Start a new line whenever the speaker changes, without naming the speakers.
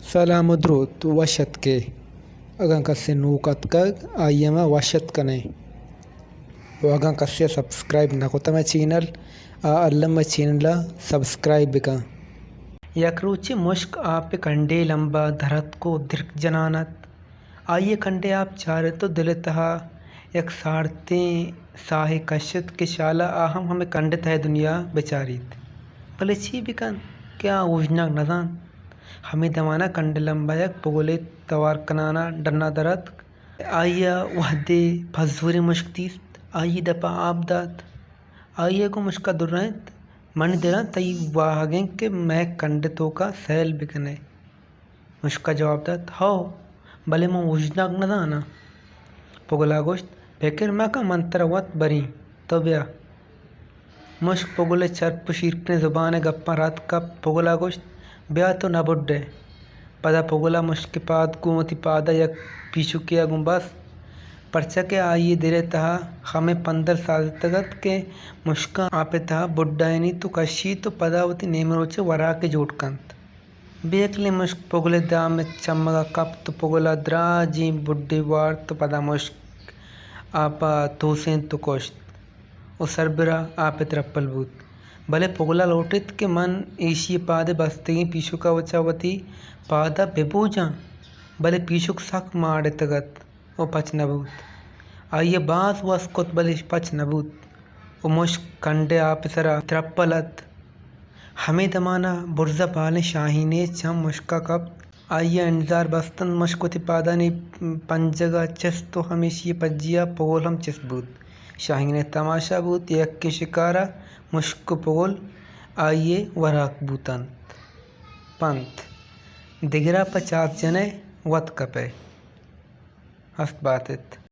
Salamudrut washatke agan kasse nukatkag ayyama washatkane wagan kasse subscribe nakotama channel allama channel subscribe का यकरुचि मुश्क आप कंडे लंबा धरत को दीर्घ जनानत आइए कंडे आप चारे तो दिल तहा एक सारते साहे कश्यत के शाला आहम हमें कंडित है दुनिया बेचारीत भले छी बिकन क्या उजना नजान हमें दमाना कंडे लंबा यक पोगले तवार कनाना डरना दरत आइया वहदे फजूरी मुश्किल आइए दपा आप दात आइए को मुश्का दुर्रत मन देना तई वाहगें के मैं कंडितों का सैल बिकने मुश्का जवाब दात हो भले मो उजनाक न दाना पोगला गोश्त बेकर मैं का मंत्रवत बरी तो ब्या मुश्क पोगले चरप शीरकने जुबान गप्पा रात का पोगला गोश्त ब्या तो न बुड्डे पदा पोगला मुश्क पाद कुमति पादा यक पीछू किया गुम्बस परचा के आइए दिरे तहा हमें 15 साल तगत के मुश्का आपे तहा बुड्डायनी तो कशी तो पदावती नेमरोचे वरा के जोटकंत बेकले मुश्क पोगले दाम में चम्मगा कप तो पोगला द्राजी बुड्डी वार तो पदा मुश्क आपा तोसें तो कोश्त ओ सरबरा आपे तरप्पल बूत भले पोगला लौटित के मन एशिय पादे बस्ते पीछू का वचावती पादा बेबूजा भले पीछुक सक मारे तगत ओ पच नबूत आइए बास वस्कोत भले पच नबूत ओ मुश्क कंडे आप सरा तरप्पलत हमें दमाना बुर्जा पाले शाहीने चम मुश्का कप आइए इंतजार बस्तन मुश्कोति पादा ने पंजगा चस तो हमेशा पज्जिया पोगल हम चस बूत शाहीने तमाशा बूत यक के शिकारा मुश्क पोगल आइए वराक बूतन पंत दिगरा 50 जने वत कपे हस्त बातित